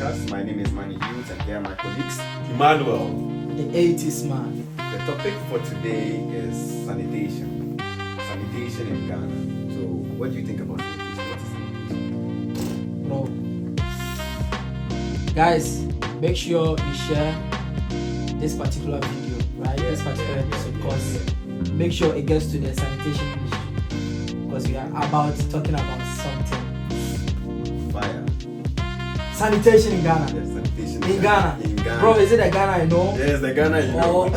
podcast. My name is Manny Hughes and here are my colleagues. Emmanuel. The 80s man. The topic for today is sanitation. Sanitation in Ghana. So what do you think about sanitation? What is sanitation? Bro. Guys, make sure you share this particular video, right? This particular episode, because make sure it gets to the sanitation issue. Because we are talking about something. Fire. Sanitation in Ghana. Yes, sanitation In Ghana. In Ghana. Bro, is it the Ghana I know? Yes, the Ghana you know.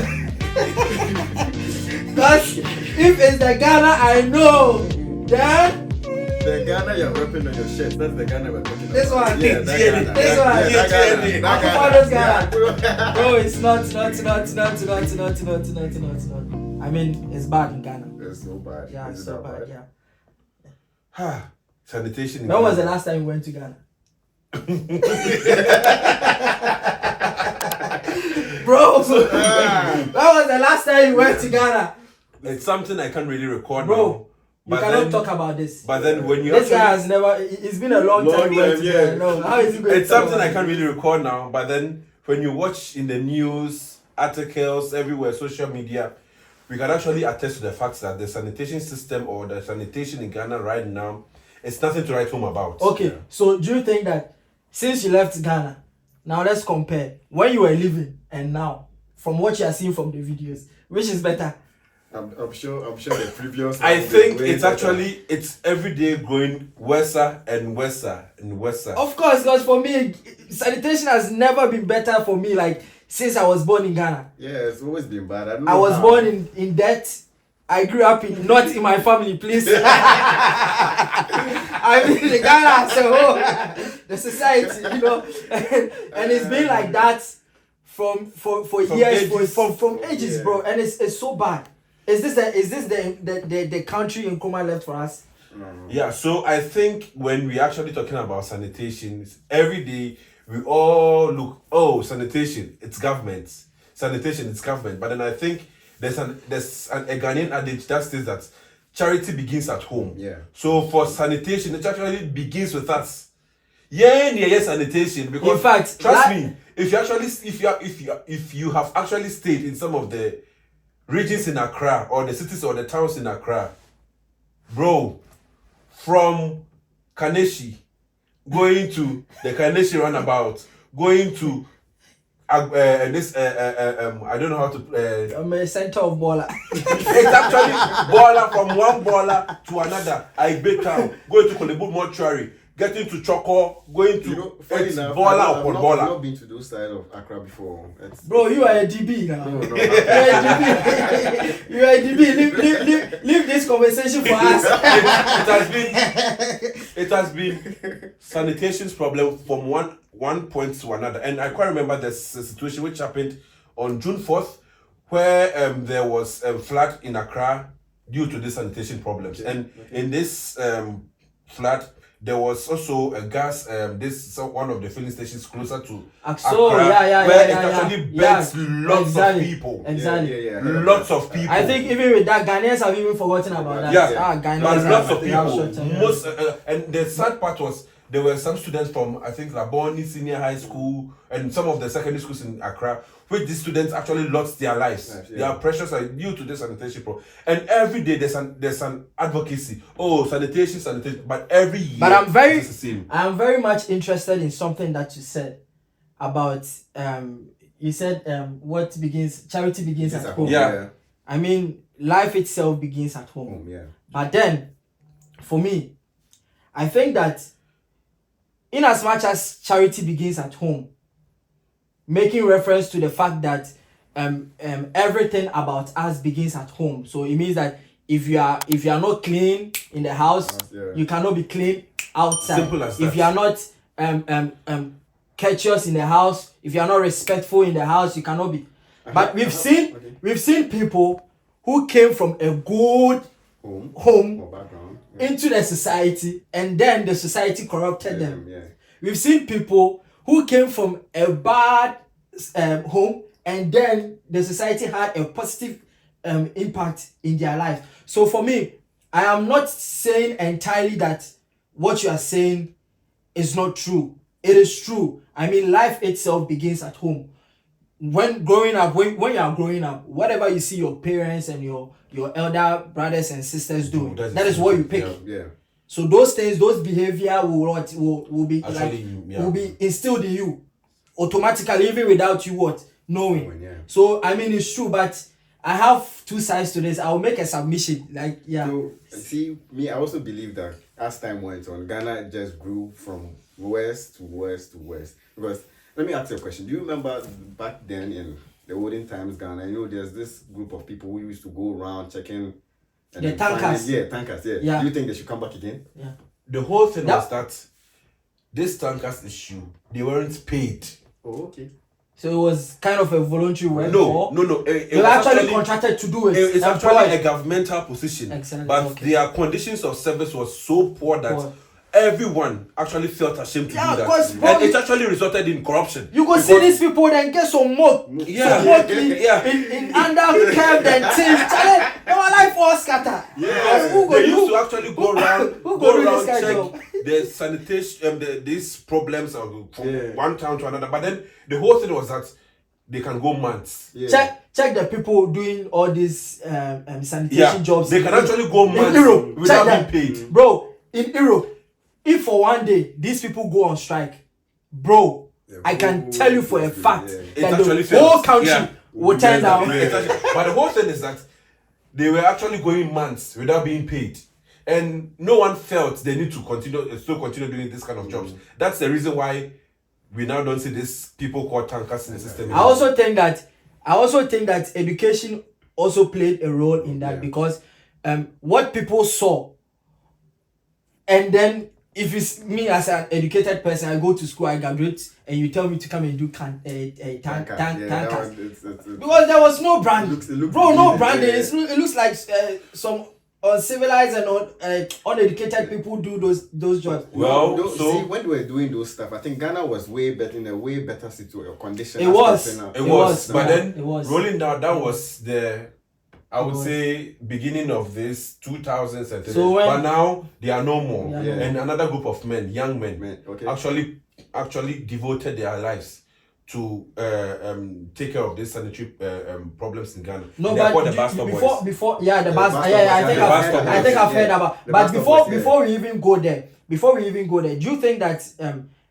Because if it's the Ghana I know, then The Ghana you're repping on your shirt, that's the Ghana we're talking about. This one. Yeah, that Ghana. This one. Yeah, that Ghana. Ghana. Bro, it's not. I mean, it's bad in Ghana. It's so bad. Yeah, it's so bad, yeah. Sanitation in When was the Ghana. last time you went to Ghana? Bro, when was the last time you went to Ghana? It's something I can't really record Bro, now. you But cannot then- talk about this. But then when you This guy actually, has never, it's been a long time he went to yeah. Ghana. No, how is he going it's to talk something I about can't really record now. But then when you watch in the news, articles, everywhere, social media, we can actually attest to the fact that the sanitation system or the sanitation in Ghana right now, it's nothing to write home about. Okay, so do you think that since you left Ghana, now let's compare when you were living and now, from what you are seeing from the videos, which is better? I'm sure the previous I one think was way it's better. actually, it's every day going worse and worse and worse. Of course, because for me, sanitation has never been better for me, like since I was born in Ghana. Yeah, it's always been bad. I don't I know was how. born in debt. I grew up not in my family, please. I mean, the Ghana as a whole, the society, and it's been like that for years, ages. from ages, Yeah. bro. And it's so bad. Is this the country in Nkrumah left for us? Yeah, so I think when we're actually talking about sanitation, every day we all look, oh, sanitation, it's government. Sanitation, it's government. But then I think there's a Ghanaian adage that says that charity begins at home. Yeah. So for sanitation, it actually begins with us. Yeah, sanitation. Because In fact, trust me, if you have actually stayed in some of the regions in Accra or the cities or the towns in Accra, bro, from Kaneshi, going to the Kaneshi roundabout, going to I don't know how to. I'm a center of baller. It's actually baller from one baller to another. I bet town, going to Kolebu Mortuary, getting to Choco, going to funny it's enough, baller I've upon not baller. been to those side of Accra before. Bro, you are a DB now. No, You're a DB. You are a DB. Leave this conversation for us. It has been sanitation's problem from one point to another, and I quite remember there's a situation which happened on June 4th, where there was a flood in Accra due to the sanitation problems, and in this flood there was also a gas. One of the filling stations closer to So, Accra, yeah, where yeah, it actually yeah. burnt lots Exactly. of people. Exactly. Yeah. Lots of people. I think even with that, Ghanaians have even forgotten about that. Yeah, Ghanaians but lots have of they have people. short-term, yeah. Most and the sad part was there were some students from I think Laboni Senior High School and some of the secondary schools in Accra, which these students actually lost their lives. Yeah. Their precious are due to this sanitation problem. And every day there's an advocacy. Oh, sanitation. But every year, But I'm it's the same. very much interested in something that you said about you said charity begins at home. Yeah. I mean, life itself begins at home. Yeah. But then, for me, I think that in as much as charity begins at home, making reference to the fact that everything about us begins at home. So it means that if you are not clean in the house, you cannot be clean outside. Simple as that. If you are not courteous in the house, if you are not respectful in the house, you cannot be. But we've seen people who came from a good home Or background. into the society, and then the society corrupted them. Yeah. We've seen people who came from a bad home, and then the society had a positive impact in their life. So for me, I am not saying entirely that what you are saying is not true. it is true. I mean, life itself begins at home. When growing up, when you are growing up, whatever you see your parents and your elder brothers and sisters do, that is what you pick. Yeah. So those things, those behavior will be Actually, like will be instilled in you automatically, even without you knowing. Yeah. So I mean, it's true, but I have two sides to this. I'll make a submission. Like, yeah. So see, me, I also believe that as time went on, Ghana just grew from west to west to west. Because let me ask you a question. Do you remember back then in the olden times, Ghana? There's this group of people who used to go around checking. The tankers. Tankers. Yeah. Yeah. Do you think they should come back again? Yeah. The whole thing was that this tankers issue, they weren't paid. Oh, okay. So it was kind of a voluntary work. No. They were actually contracted to do it. It's actually a governmental position. Excellent. But their conditions of service was so poor that everyone actually felt ashamed to do that. And it actually resulted in corruption. You go see these people then get some more. Yeah. In undercurved and things. Our life was scattered. Yeah. They used to actually go around check the sanitation, these problems from one town to another. But then the whole thing was that they can go months. Yeah. Check the people doing all these sanitation jobs. They can actually go months Europe, without being paid. Bro, in Europe, if for one day these people go on strike, bro, I can tell you for a fact that the whole country will turn down. But the whole thing is that they were actually going months without being paid. And no one felt they need to still continue doing this kind of jobs. That's the reason why we now don't see these people called tankers in the system. I also think that education also played a role in that because what people saw, and then if it's me as an educated person, I go to school, I graduate, and you tell me to come and do tankers. Because there was no brand. No branding. It looks like some uncivilized and uneducated people do those jobs. See, when they were doing those stuff, I think Ghana was in a way better situation, condition. It was. But then rolling down, that was I would say beginning of this 2000s, but now they are no more. And another group of young men, actually devoted their lives to take care of these sanitary problems in Ghana. No, they're but called the Bastard Boys. I think I've heard about. But before we even go there, do you think that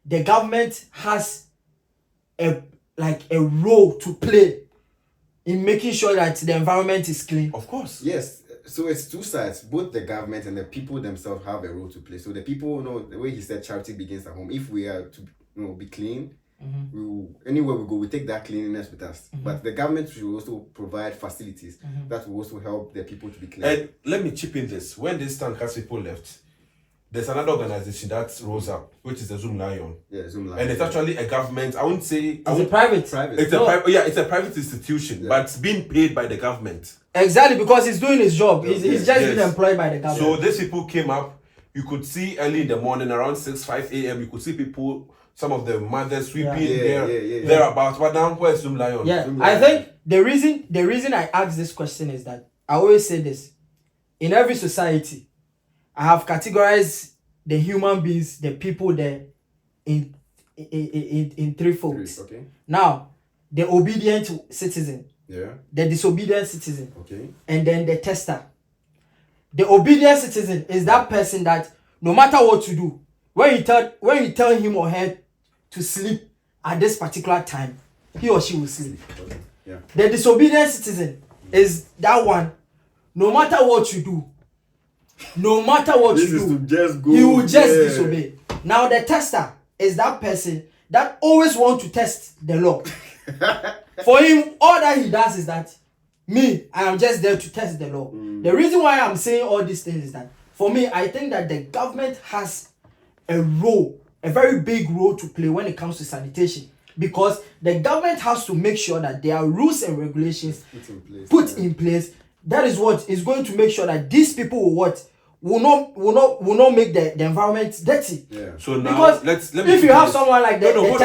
the government has a role to play in making sure that the environment is clean? Of course. Yes. So it's two sides. Both the government and the people themselves have a role to play. So the people, the way he said, charity begins at home. If we are to be clean, anywhere we go, we take that cleanliness with us. But the government should also provide facilities that will also help the people to be clean. And let me chip in this. When these tankers people left, there's another organization that rose up, which is the Zoomlion. Yeah, Zoomlion. And it's actually a government. I wouldn't say it's a private. It's a private institution, but it's being paid by the government. Exactly, because he's doing his job. He's just been employed by the government. So these people came up. You could see early in the morning, around 5 a.m. You could see people, some of the mothers sweeping thereabouts. But now where's Zoomlion? Zoomlion. I think the reason I ask this question is that I always say this: in every society, I have categorized the human beings, the people there, in three folds. Okay. Now, the obedient citizen, the disobedient citizen, and then the tester. The obedient citizen is that person that no matter what you do, when you tell him or her to sleep at this particular time, he or she will sleep. Okay. Yeah. The disobedient citizen is that one. No matter what you do, he will just disobey. Now the tester is that person that always wants to test the law. For him, all that he does is that I am just there to test the law. The reason why I'm saying all these things is that for me, I think that the government has a very big role to play when it comes to sanitation, because the government has to make sure that there are rules and regulations put in place. That is what is going to make sure that these people will not make the environment dirty. Yeah. So now because let me if you have someone like that, hold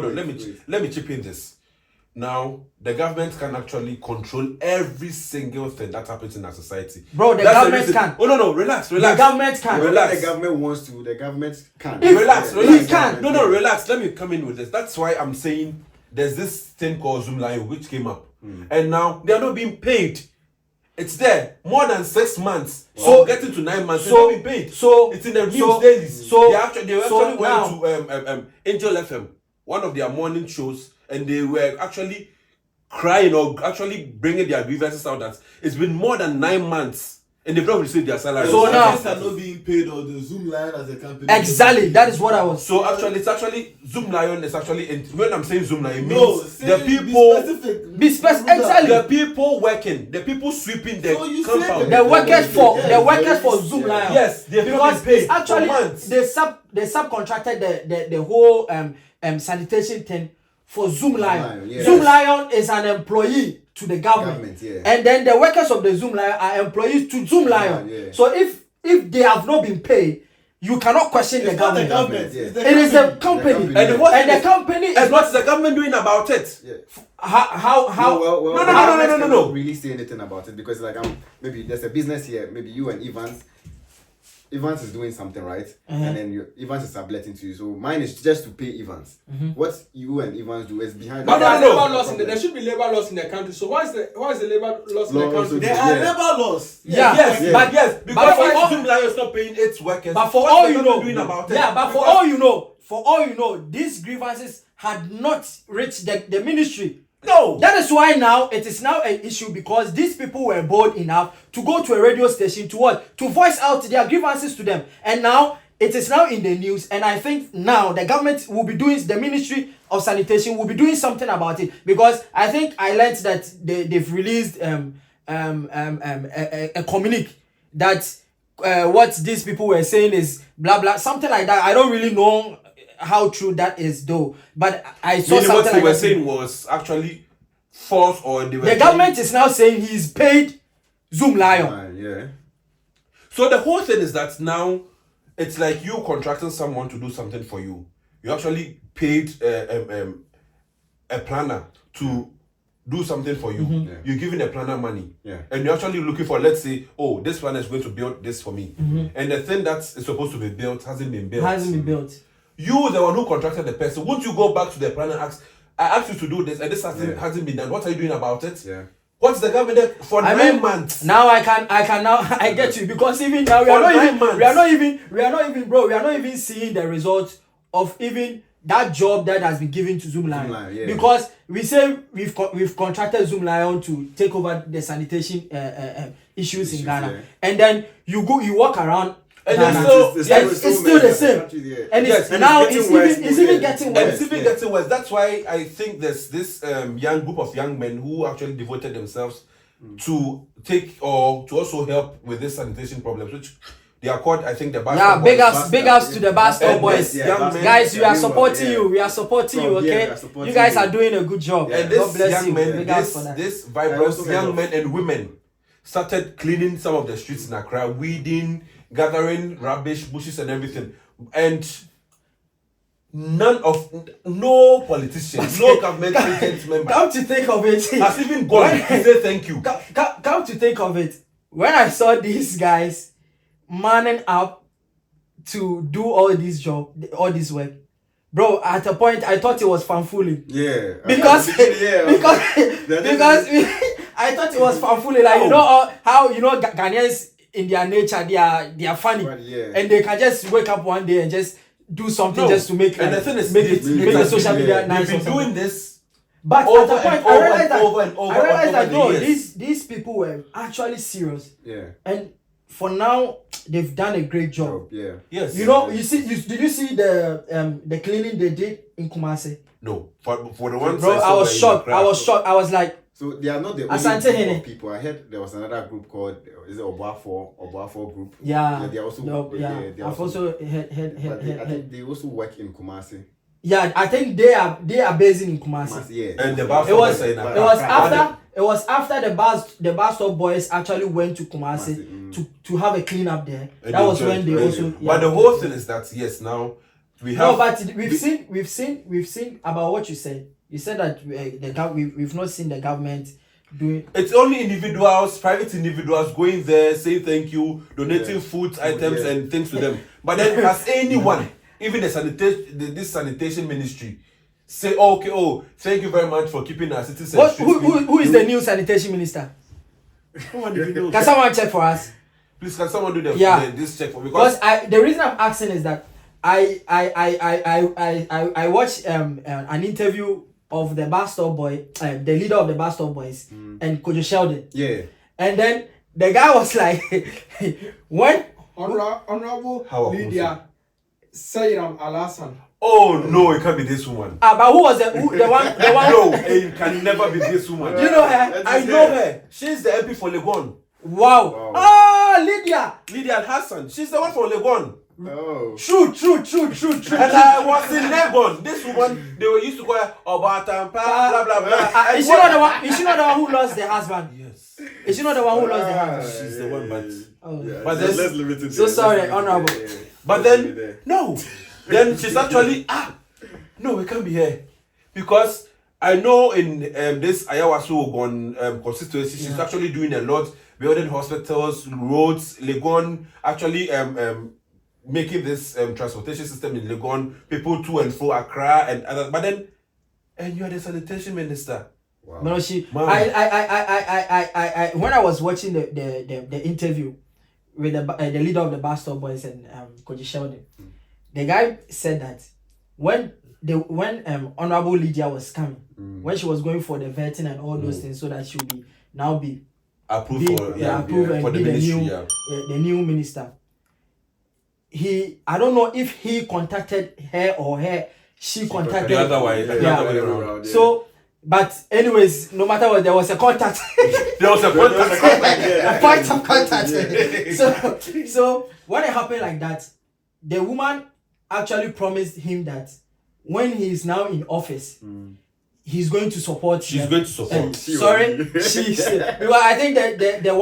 on. Let me chip in this. now the government can actually control every single thing that happens in our society. Bro, the government can. Oh no, relax. The government can. Relax. The government wants to. The government can. Relax. He can. No, relax. Let me come in with this. That's why I'm saying there's this thing called Zoomlion which came up, and now they are not being paid. It's there more than 6 months. So getting to 9 months, they're not being paid. So it's in the news daily. So they actually went to Angel FM, one of their morning shows, and they were actually crying or actually bringing their grievances out that it's been more than 9 months and they've not received their salary. So now are not being paid, or the Zoomlion as a company. Exactly, that is what I was. So actually, it's actually Zoomlion is actually when I'm saying Zoomlion, it No, means the people Be specific. Exactly. the people working, the people sweeping the So you compound. said The workers for Yes, the workers for yes, Zoomlion. Yes, they've not because been paid it's actually for months. they subcontracted the whole sanitation thing for Zoomlion. Zoomlion, yes. Zoomlion is an employee to the government, yeah. and then the workers of the Zoomlion are employees to Zoomlion. Yeah. So if they have not been paid, you cannot question It's the not the government. government. Yeah. It's the It is the company. company, The company. and the company is And what's the government doing about it? Yeah. how Well, No. government cannot really say anything about it because like maybe there's a business here. Maybe you and Evans is doing something, right? And then Evans is subletting to you. So mine is just to pay Evans. What you and Evans do is behind. But No, there are no. labor laws in there should be labor laws in the country. So why is the labor laws in the Law country? also There Yeah. are labor laws. Yeah. Yes, But because for all- Zoomlion is not paying its workers. But for what's all the you government know, doing about it? yeah, but for Because- all you know, these grievances had not reached the ministry. no. That is why now it is now an issue because these people were bold enough to go to a radio station to what? To voice out their grievances to them. And now it is now in the news, and I think now the government will be doing, the Ministry of Sanitation will be doing something about it, because I think I learned that they've released a communique that what these people were saying is blah blah, something like that. I don't really know how true that is though, but I saw Meaning something what they like were that. saying was actually false, or they were The government is now saying he's paid Zoomlion. Yeah. So the whole thing is that now it's like you contracting someone to do something for you. You actually paid a planner to do something for you. Yeah. You're giving a planner money. Yeah. And you're actually looking for, let's say, oh, this planner is going to build this for me. And the thing that is supposed to be built hasn't been built. Hasn't been built. You, the one who contracted the person, won't you go back to the planner and ask, I asked you to do this and this hasn't been done. What are you doing about it? Yeah. What's the government there for I 9 mean, months? Now I can now I get you, because even now we For are not 9 even months. we are not even seeing the results of even that job that has been given to Zoomlion. Yeah. Because we say we've contracted Zoomlion to take over the sanitation issues in Ghana, yeah. and then you walk around. And Ghana, then so- it's still the same. And Yes, it's now it's even yeah. getting And worse. it's even getting worse. That's why I think there's this young group of young men who actually devoted themselves to take or to also help with this sanitation problems, which they are called, I think, the Bastard Yeah, Boys. big ups to the Bastard And Boys. this young man- Guys, we are Yeah. supporting you. We are supporting you, From here, okay? we are supporting You guys you. are doing a good job. And God this bless young you. men, Big ups for that. this I vibrant also young heard men and women started cleaning some of the streets in Accra, weeding, gathering rubbish, bushes and everything. And no politician, no government agent member Come to think of it, has even gone to say thank you. come to think of it, when I saw these guys manning up to do all this work, bro, at a point I thought it was fanfooling. Yeah. Because yeah. because I thought it was fanfooling, like you know how Ghanaians in their nature they are funny, Yeah. and they can just wake up one day and just do something No. just to make And the thing is, make it the has social been- media nice. They've or been something. doing this But over at the point, and I over realized and that, over and over I realized and that over no, the years. these people were actually serious, Yeah. and for now they've done a great job. Yeah. Yes. You know, did you see the cleaning they did in Kumasi? No. For the ones Bro, I saw was in shocked. Accra. I was shocked. I was like, So they are not the only Asante group Hene. of people. I heard there was another group called is it Obuafo group. yeah, they are also no, yeah. they I've also heard. I think they also work in Kumasi. Yeah, I think they are based in Kumasi. Yeah. And the It Bastard It was Boys are in it Accra. was after the Bastard Boys actually went to Kumasi to have a clean up there. And That was when they and- also. But the whole thing is that yes, now we have. No, but we've seen about what you said. You said that we've not seen the government doing. It's only individuals, private individuals going there, saying thank you, donating food items and things to them. But then has anyone, even this sanitation ministry, say, thank you very much for keeping our citizens. Who is the new sanitation minister? Can someone check for us? Please, can someone do this check for me? Because the reason I'm asking is that I watched an interview of the Bastard Boy, the leader of the Bastard Boys, and Kojo Sheldon. Yeah. And then the guy was like, when Honorable Lydia Sayram Alasan. Oh no, it can't be this woman. But who was the one? No, it can never be this woman. Do you know her? I know her. She's the MP for Legon. Wow. Oh, Lydia Hassan. She's the one for Legon. Oh. True. And I was in Legon. This woman, they were used to call her Obatampa, blah blah blah. Is she not the one? Is she not the one who lost the husband? Yes. Is she not the one who lost the husband? She's the one, but But there's- let's limit it. So sorry, honorable. But then no. Then she's actually no, we can't be here because I know in this Ayawasu Ogon constituency, she's actually doing a lot, building hospitals, roads, Legon, actually making this transportation system in Legon, people to and fro Accra and other. But then, and you are the sanitation minister. Wow. No, she. Man. I when I was watching the interview with the leader of the Bastard Boys and Kojo Sheldon, the guy said that when Honorable Lydia was coming, when she was going for the vetting and all those things, so that she will be Approved for and the be ministry. the new minister. I don't know if he contacted her or she contacted The other way, the Yeah. other way around. So, but anyways, no matter what, there was a contact. There was a contact. A point of contact. so when it happened like that, the woman actually promised him that when he is now in office, he's going to support. She's going to support. Well, I think the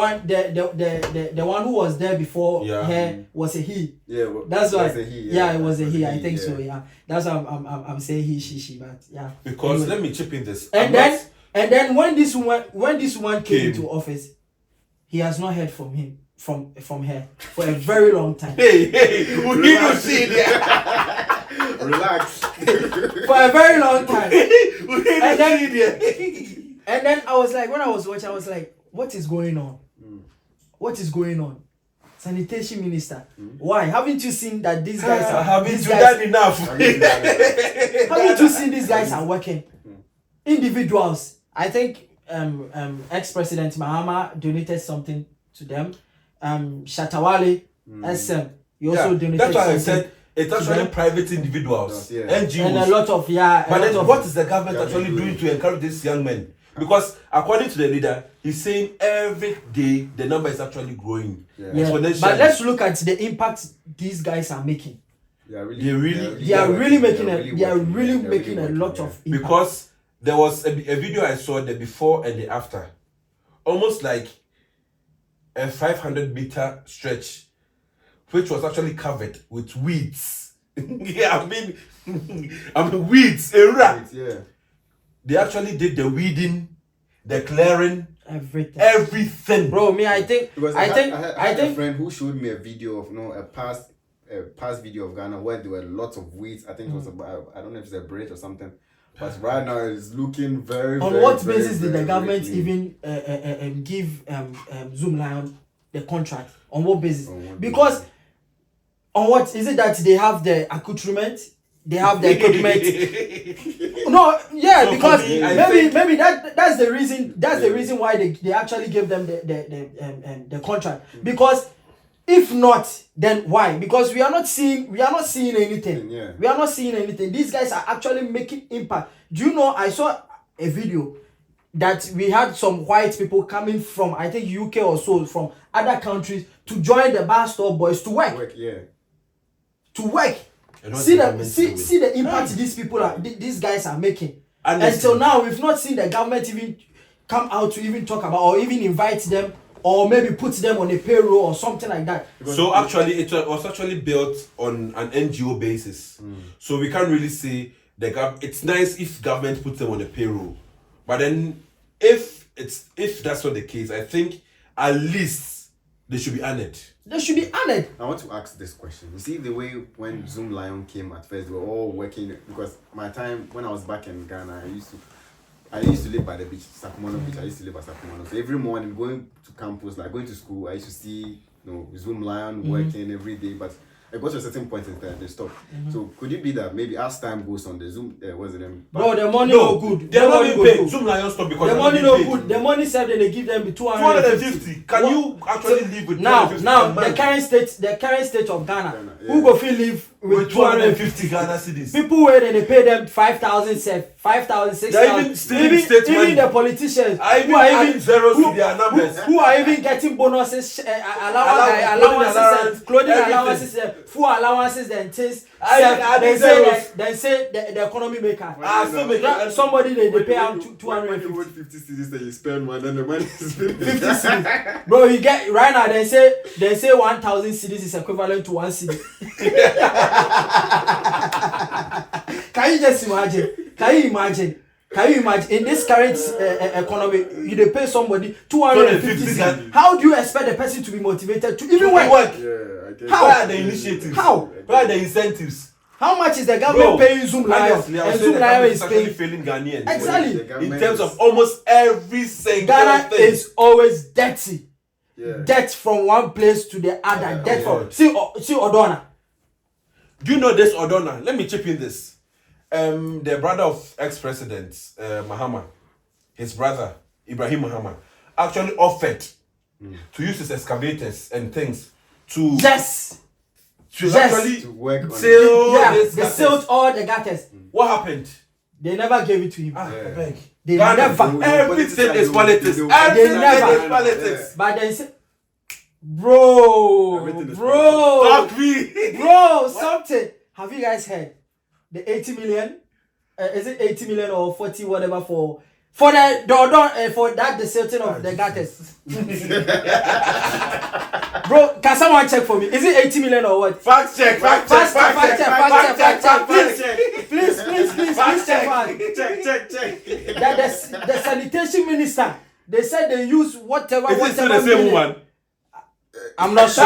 one who was there before her was a he. Yeah, well, That's why. it was a he. I think yeah. so. Yeah, that's why I'm saying he, she. But yeah. Because Anyway. let me chip in this. And then when this woman came into office, he has not heard from him from her for a very long time. Hey, we need to see there. Relax. For a very long time. And then I was like, when I was watching, I was like, what is going on? What is going on? Sanitation minister. Why? Haven't you seen that these guys are haven't you done enough? Haven't you seen these guys are working? Individuals. I think ex-president Mahama donated something to them. Shatawale SM. He also donated that's why I something. said it's actually private individuals, NGOs. And a lot of But then what is the government actually doing to encourage these young men? Because according to the leader, he's saying every day the number is actually growing. Exponentially. But let's look at the impact these guys are making. They are They are really making a lot of impact. Because there was a video I saw, the before and the after, almost like a 500-meter stretch, which was actually covered with weeds. I mean weeds. Yeah. They actually did the weeding, the clearing, everything. Bro, me, I think Because I had a friend who showed me a video of a past video of Ghana where there were lots of weeds. I think it was about, I don't know if it's a bridge or something. But right now it's looking very. On very, what very, basis very, did the government very clean. even give Zoomlion the contract? On what basis? Because on what is it that they have the accoutrement? They have the equipment. No, yeah, so because maybe that's the reason. That's the reason why they actually gave them the contract. Because if not, then why? Because we are not seeing anything. Yeah. We are not seeing anything. These guys are actually making impact. Do you know? I saw a video that we had some white people coming from, I think, UK or so, from other countries to join the Bastard Boys to work. To work. See the impact these guys are making. Until now, we've not seen the government even come out to even talk about or even invite them or maybe put them on a payroll or something like that. So actually, it was actually built on an NGO basis. So we can't really say it's nice if government puts them on a payroll, but then if that's not the case, I think at least they should be honored. They should be honored. I want to ask this question. You see the way when Zoomlion came at first, we were all working because my time when I was back in Ghana, I used to live by the beach, Sakumono Beach. I used to live at Sakumono. So every morning going to campus, like going to school, I used to see Zoomlion working every day, but it got to a certain point in time, they stopped. So could it be that maybe as time goes on, the Zoom, what's the name? Bro, the money no good. They're not being paid. Zoomlion stopped because the money no good. The money said that they give them 250. Can you actually live with 250? Now the current state of Ghana, who go feel live with 250 Ghana cedis? People where they pay them 5,000, 5,000, 6,000. Even the politicians who are even zeros to their numbers, who are even getting bonuses, allowances, clothing allowances, food allowances, and things. They say the economy maker. Somebody they pay out 250 cedis that you spend one, then the money is 50 cedis. Bro, you get right now. They say 1,000 cedis is equivalent to 1 cedi. Can you just imagine? Can you imagine in this current economy, you pay somebody 250 cedis? How do you expect the person to be motivated to even work? How are the initiatives? How? Where are the incentives? How much is the government paying Zoomlion? And Zoomlion is paying failing Ghanaians. Exactly. In terms of almost every single Ghana thing. is always dirty. Debt from one place to the other. Debt from see Odona. Do you know this Odona? Let me chip in this. The brother of ex-president Mahama, his brother Ibrahim Mahama, actually offered to use his excavators and things to actually to work on they sealed all the gutters. What happened? They never gave it to him. I beg. They never. Everything is politics. Everything is politics. But they say, bro, fuck me, bro, something. Have you guys heard the 80 million? Is it 80 million or 40 whatever for the silting of the gutters? Bro, can someone check for me? Is it 80 million or what? Fact check. Please check. That the sanitation minister, they said they use whatever. Is it still the same woman? I'm not sure.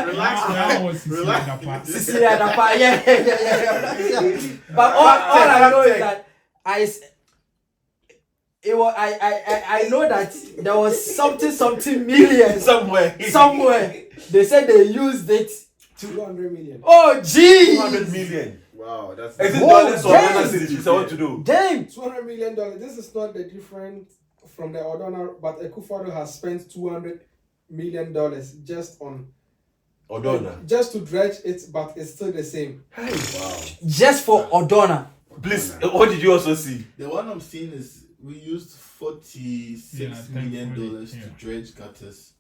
Relax. Cecilia Dapa, yeah. But all I know is that I know that there was something million somewhere. They said they used it 200 million. Oh, gee. 200 million. Wow, that's. Is it dollars or Ghana cedis? I want to do. Damn. $200 million. This is not the difference from the Odona, but Akufo-Addo has spent $200 million just on Odona. Just to dredge it, but it's still the same. Wow. Just for Odona. Please, what did you also see? The one I'm seeing is we used $46 million to dredge gutters.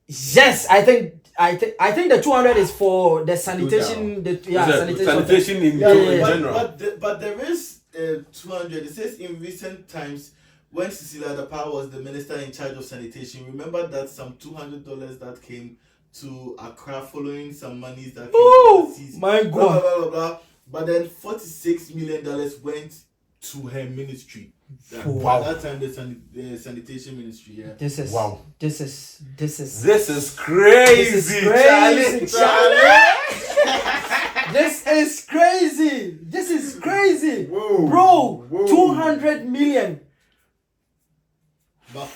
Yes, I think the 200 is for the sanitation. Sanitation in general. But there is 200. It says in recent times when Cecilia Dapa was the minister in charge of sanitation. Remember that some $200 that came to Accra following some monies that came overseas. My God. Blah, blah, blah, blah. But then $46 million went to her ministry. Wow. At that time, the sanitation ministry. Yeah. This is wow. This is crazy. This is crazy. Whoa. Bro, 200 million. But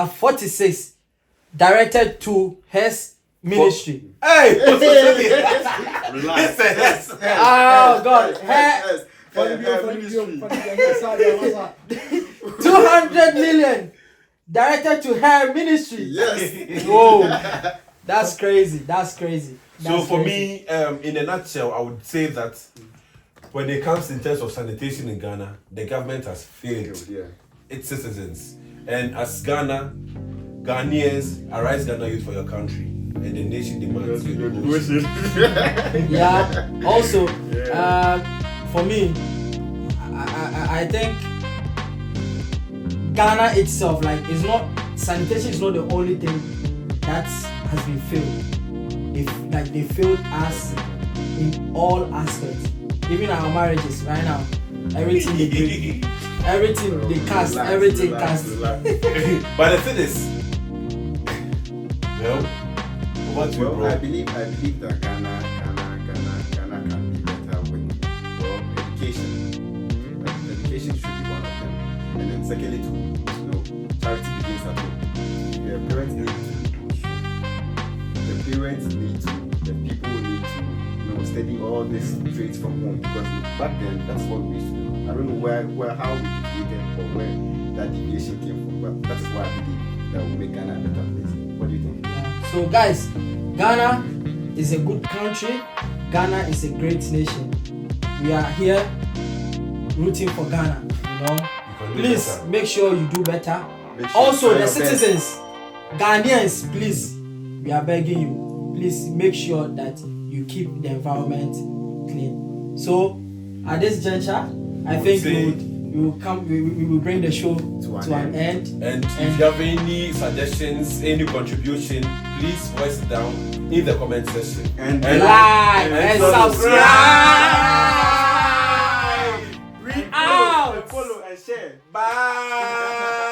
46 directed to his ministry. Hey, Relax. Oh God. 200 million directed to her ministry. Yes. Whoa. That's crazy. So for me, in a nutshell, I would say that when it comes in terms of sanitation in Ghana, the government has failed its citizens. And as Ghanaians, arise Ghana youth for your country, and the nation demands your devotion. Yeah. Also, for me, I think Ghana itself, sanitation is not the only thing that has been failed. They failed us in all aspects. Even our marriages right now, everything they do, everything they cast, everything cast. But the thing is, well, what you Well, bro? I believe that Ghana can be better with education. Education should be one of them. And then secondly, charity begins at home. The parents need the people need to study all these traits from home, because back then that's what we used to do. I don't know how we deviated or where that deviation came from, but that is why I believe that will make Ghana a better place. What do you think? So guys, Ghana is a good country. Ghana is a great nation. We are here rooting for Ghana. Please make sure you do better. Also, the citizens, Ghanaians, please, we are begging you, please make sure that you keep the environment clean. So, at this juncture, I think we will bring the show to an end. And if you have any suggestions, any contribution, please voice it down in the comment section. And like and subscribe. Read out, follow and share. Bye.